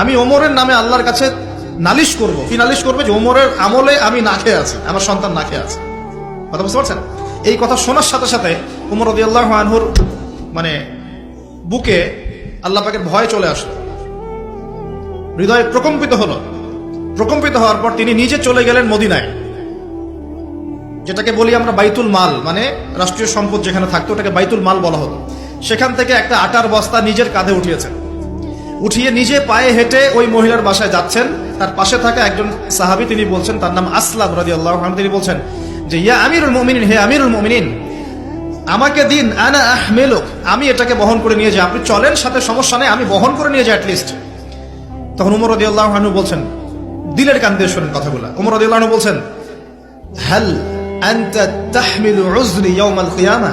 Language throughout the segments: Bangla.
আমি ওমরের নামে আল্লাহর কাছে নালিশ করব। কি নালিশ করবে? যে ওমরের আমলে আমি না খেয়ে আছি, আমার সন্তান না খেয়ে আছে। কথা বুঝতে পারছেন? এই কথা শোনার সাথে সাথে ওমর রাদিয়াল্লাহু আনহুর মানে বুকে আল্লাহ পাকের ভয় চলে আসলো, হৃদয় প্রকম্পিত হলো। প্রকম্পিত হওয়ার পর তিনি নিজে চলে গেলেন মদিনায়, যেটাকে বলি আমরা বাইতুল মাল, মানে রাষ্ট্রীয় সম্পদ যেখানে থাকতো ওটাকে বাইতুল মাল বলা হতো। সেখান থেকে একটা আটার বস্তা নিজের কাঁধে উঠিয়েছেন, উঠিয়ে নিজে পায়ে হেঁটে ওই মহিলার বাসায় যাচ্ছেন। তার পাশে থাকা একজন সাহাবী, তিনি বলছেন, তার নাম আসলাম রাদিয়াল্লাহু আনহু, তিনি বলছেন যে ইয়া আমিরুল মুমিনিন, হে আমিরুল মুমিনিন, আমাকে দিন, আনা আহমিলুক, আমি এটাকে বহন করে নিয়ে যাই। আপনি চলেন সাথে, সমস্যা নেই, আমি বহন করে নিয়ে যাই অ্যাটলিস্ট। তখন ওমর রাদিয়াল্লাহু আনহু বলছেন, দিলের কান দিয়ে শোনেন কথাগুলো, ওমর রাদিয়াল্লাহু আনহু বলছেন, হাল আনতা তাহমিলু উযরি ইয়াউমাল কিয়ামা,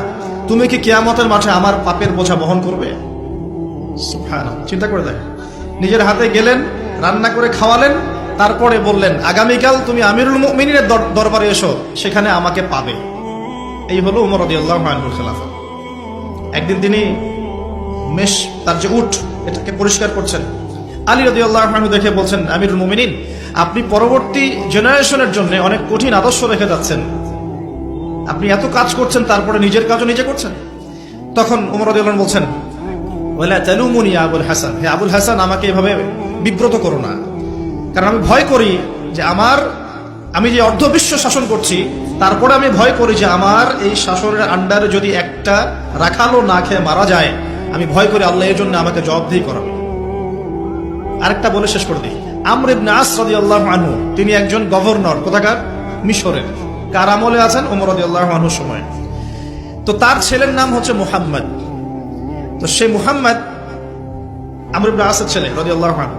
তুমি কি কিয়ামতের মাঠে আমার পাপের বোঝা বহন করবে? সুবহানাল্লাহ, চিন্তা করে দেখেন। নিজের হাতে গেলেন, রান্না করে খাওয়ালেন, তারপরে বললেন আগামীকাল তুমি আমিরুল মুমিনিনের দরবারে এসো, সেখানে আমাকে পাবে। এই হলো ওমর রাদিয়াল্লাহু আনহুর খেলাফত। একদিন তিনি তার যে উট, এটাকে পরিষ্কার করছেন। আলী রাদিয়াল্লাহু আনহু দেখে বলছেন, আমিরুল মুমিনিন, আপনি পরবর্তী জেনারেশনের জন্য অনেক কঠিন আদর্শ রেখে যাচ্ছেন। আপনি এত কাজ করছেন, তারপরে নিজের কাজও নিজে করছেন। তখন ওমর রাদিয়াল্লাহু আনহু বলছেন, ওয়ালা তালুমুনি ইয়া আবুল হাসান, হে আবুল হাসান, আমাকে এভাবে বিব্রত করো না, কারণ আমি ভয় করি যে আমি যে অর্ধবিশ্ব শাসন করছি, তারপরে আমি ভয় করি যে আমার এই শাসনের আন্ডারে যদি একটা রাখালও না খেয়ে মারা যায়, আমি ভয় করি আল্লাহ এর জন্য আমাকে জবাবদিহি করাবে। আরেকটা বলে শেষ করে দিই, আমর ইবনে আস রাদিয়াল্লাহু আনহু, তিনি একজন গভর্নর, কোথাকার? মিশরের। কার আমলে আছেন? ওমর রাদিয়াল্লাহু আনহুর সময়। তো তার ছেলের নাম হচ্ছে মুহাম্মদ। তো সেই মুহাম্মদ আমর ইবনে আসের ছেলে রাদিয়াল্লাহু আনহু।